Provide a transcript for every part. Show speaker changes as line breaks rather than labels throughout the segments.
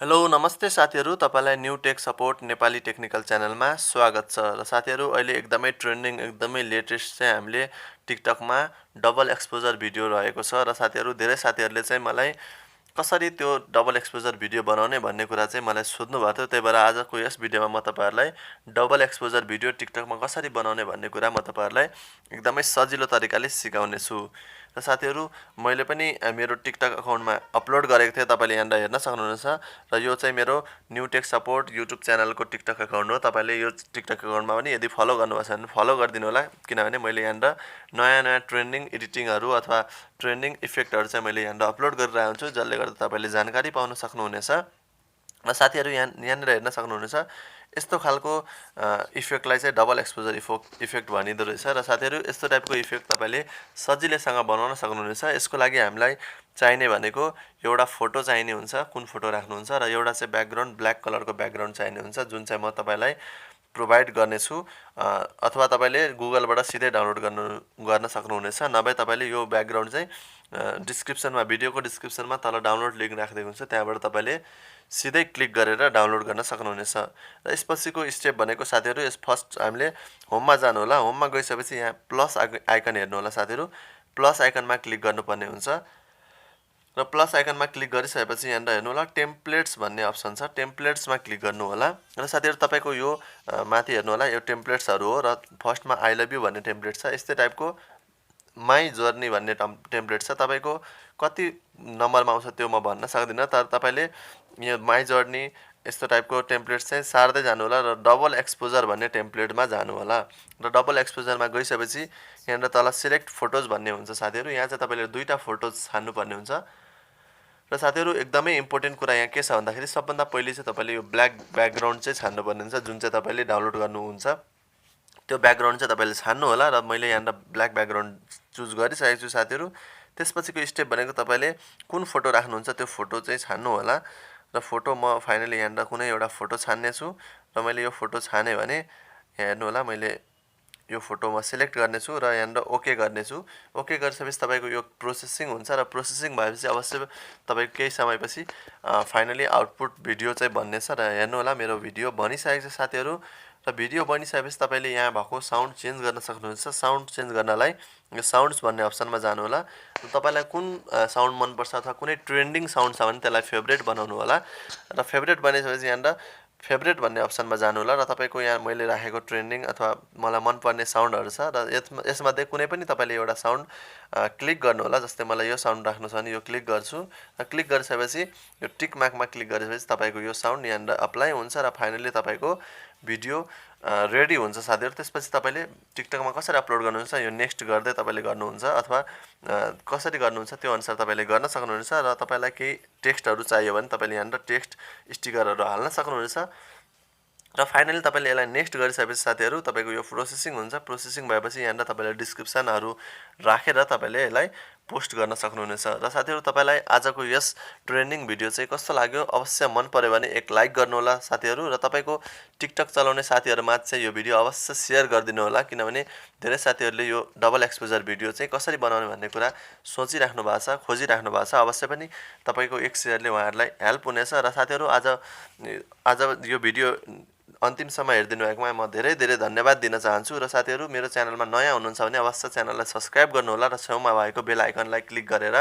Hello नमस्ते साथीहरु, तपाईलाई new tech support Nepali technical च्यानलमा स्वागत छ। र साथीहरु, अहिले एकदमै ट्रेन्डिङ एकदमै लेटेस्ट चाहिँ हामीले टिकटकमा डबल एक्सपोजर भिडियो रहेको छ। र साथीहरु, धेरै साथीहरुले चाहिँ मलाई कसरी त्यो डबल एक्सपोजर भिडियो बनाउने भन्ने कुरा चाहिँ मलाई सोध्नु भएको थियो। त्यही भएर आजको यस भिडियोमा म तपाईहरुलाई डबल एक्सपोजर भिडियो टिकटकमा कसरी बनाउने भन्ने कुरा म तपाईहरुलाई एकदमै सजिलो तरिकाले सिकाउने छु। र साथीहरु, मैले पनि मेरो टिकटक अकाउन्टमा अपलोड गरेको थिएँ, तपाईले यहाँनिर हेर्न सक्नुहुनेछ। र यो चाहिँ मेरो न्यू टेक सपोर्ट युट्युब च्यानलको टिकटक अकाउन्ट हो। तपाईले यो टिकटक अकाउन्टमा पनि यदि फलो गर्नुभएको छ भने फलो गरिदिनु होला, किनभने मैले यहाँनिर नयाँ ट्रेन्डिङ एडिटिङहरु अथवा ट्रेन्डिङ इफेक्टहरु चाहिँ मैले यहाँनिर अपलोड गरिरहेको हुन्छु, जसले गर्दा तपाईले जानकारी पाउन सक्नुहुनेछ। र साथीहरु, यहाँनिर हेर्न सक्नुहुनेछ, यस्तो खालको इफेक्टलाई चाहिँ डबल एक्सपोजर इफेक्ट भनिँदो रहेछ। र साथीहरु, यस्तो टाइपको इफेक्ट तपाईले सजिलैसँग बनाउन सक्नुहुनेछ। यसको लागि हामीलाई चाहिने भनेको एउटा फोटो चाहिने हुन्छ, कुन फोटो राख्नुहुन्छ, र एउटा चाहिँ ब्याकग्राउन्ड ब्ल्याक कलरको ब्याकग्राउन्ड चाहिने हुन्छ, जुन चाहिँ म तपाईलाई प्रोभाइड गर्नेछु। अथवा तपाईले गुगलबाट सिधै डाउनलोड गर्न सक्नुहुनेछ। नभए तपाईले यो ब्याकग्राउन्ड चाहिँ डिस्क्रिप्सनमा भिडियोको डिस्क्रिप्सनमा तल डाउनलोड लिंक राखिदिएको हुन्छ, त्यहाँबाट तपाईले सिधै क्लिक गरेर डाउनलोड गर्न सक्नुहुनेछ। र यसपछिको स्टेप भनेको साथीहरु, फर्स्ट हामीले होममा जानु होला। होममा गइसकेपछि यहाँ प्लस आइकन हेर्नु होला साथीहरु, प्लस आइकनमा क्लिक गर्नुपर्ने हुन्छ। र प्लस आइकनमा क्लिक गरिसकेपछि यहाँनिर हेर्नु होला टेम्प्लेट्स भन्ने अप्सन छ, टेम्प्लेट्समा क्लिक गर्नु होला। र साथीहरु, तपाईको यो माथि हेर्नु होला, यो टेम्प्लेट्सहरु हो। र फर्स्टमा आई लभ यु भन्ने टेम्प्लेट छ। यस्तै टाइपको माई जर्नी भन्ने टेम्प्लेट छ। तपाईको कति नम्बरमा आउँछ त्यो म भन्न सक्दिन, तर तपाईले यो माई जर्नी यस्तो टाइपको टेम्प्लेट चाहिँ सार्दै जानु होला। र डबल एक्सपोजर भन्ने टेम्प्लेटमा जानु होला। र डबल एक्सपोजरमा गइसकेपछि यहाँनिर तल सिलेक्ट फोटोज भन्ने हुन्छ साथीहरु, यहाँ चाहिँ तपाईले दुईटा फोटोज छान्नुपर्ने हुन्छ। र साथीहरु, एकदमै इम्पोर्टेन्ट कुरा यहाँ के छ भन्दाखेरि सबभन्दा पहिले चाहिँ तपाईले यो ब्ल्याक ब्याकग्राउन्ड चाहिँ छान्नुपर्ने हुन्छ, जुन चाहिँ तपाईले डाउनलोड गर्नुहुन्छ। त्यो ब्याकग्राउन्ड चाहिँ तपाईले छान्नु होला। र मैले यहाँनिर ब्ल्याक ब्याकग्राउन्ड चुज गरिसकेको छु साथीहरु। त्यसपछिको स्टेप भनेको तपाईले कुन फोटो राख्नुहुन्छ त्यो फोटो चाहिँ छान्नु होला। र फोटो म फाइनली यहाँनिर कुनै एउटा फोटो छान्ने छु। र मैले यो फोटो छाने भने यहाँ हेर्नु होला, मैले यो फोटो म सिलेक्ट गर्नेछु र यहाँनिर ओके गर्नेछु। ओके गरिसकेपछि तपाईको यो प्रोसेसिङ हुन्छ, र प्रोसेसिङ भएपछि अवश्य तपाईको केही समयपछि फाइनली आउटपुट भिडियो चाहिँ बन्नेछ। र हेर्नु होला, मेरो भिडियो बनिसकेको छ साथीहरु। र भिडियो बनिसकेपछि तपाईले यहाँ भएको साउन्ड चेन्ज गर्न सक्नुहुन्छ। साउन्ड चेन्ज गर्नलाई यो साउन्ड्स भन्ने अप्सनमा जानु होला। तपाईलाई कुन साउन्ड मनपर्छ अथवा कुनै ट्रेन्डिङ साउन्ड छ भने त्यसलाई फेभरेट बनाउनु होला। र फेभरेट बनिसकेपछि यहाँनिर फेभरेट भन्ने अप्सनमा जानु होला। र तपाईको यहाँ मैले राखेको ट्रेन्डिङ अथवा मलाई मनपर्ने साउन्डहरु छ, र यसमध्ये कुनै पनि तपाईले एउटा साउन्ड क्लिक गर्नु होला। जस्तै मलाई यो साउन्ड राख्नु छ भने यो क्लिक गर्छु। र क्लिक गरिसकेपछि यो टिक मार्कमा क्लिक गरेपछि तपाईको यो साउन्ड यहाँनिर अप्लाई हुन्छ, र फाइनली तपाईको भिडियो रेडी हुन्छ साथीहरु। त्यसपछि तपाईले टिकटकमा कसरी अपलोड गर्नुहुन्छ यो नेक्स्ट गर्दै तपाईले गर्नुहुन्छ, अथवा कसरी गर्नुहुन्छ त्यो अनुसार तपाईले गर्न सक्नुहुनेछ। र तपाईलाई केही टेक्स्टहरु चाहियो भने तपाईले यहाँनिर टेक्स्ट स्टिकरहरु हाल्न सक्नुहुनेछ। र फाइनली तपाईले यसलाई नेक्स्ट गरिसकेपछि साथीहरु, तपाईको यो प्रोसेसिङ हुन्छ। प्रोसेसिङ भएपछि यहाँनिर तपाईले डिस्क्रिप्सनहरु राखेर तपाईले यसलाई पोस्ट गर्न सक्नुहुनेछ। र साथीहरु, तपाईलाई आजको यस ट्रेन्डिङ भिडियो चाहिँ कस्तो लाग्यो अवश्य मन पर्यो भने एक लाइक गर्नु होला साथीहरु। र तपाईको टिकटक चलाउने साथीहरुमा चाहिँ यो भिडियो अवश्य शेयर गरिदिनु होला, किनभने धेरै साथीहरुले यो डबल एक्सपोजर भिडियो चाहिँ कसरी बनाउने भन्ने कुरा सोचिराख्नु भएको छ, खोजिराख्नु भएको छ। अवश्य पनि तपाईको एक शेयरले उहाँहरुलाई हेल्प हुनेछ। र साथीहरु, आज यो भिडियो अन्तिमसम्म हेरिदिनु भएकोमा म धेरै धन्यवाद दिन चाहन्छु। र साथीहरु, मेरो च्यानलमा नयाँ हुनुहुन्छ भने अवश्य च्यानललाई सब्स्क्राइब गर्नु होला, र छेउमा भएको बेल आइकनलाई क्लिक गरेर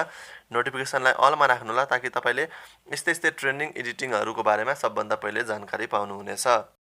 नोटिफिकेसनलाई अलमा राख्नु होला, ताकि तपाईले यस्तै ट्रेन्डिङ एडिटिङहरुको बारेमा सबभन्दा पहिले जानकारी पाउनुहुनेछ।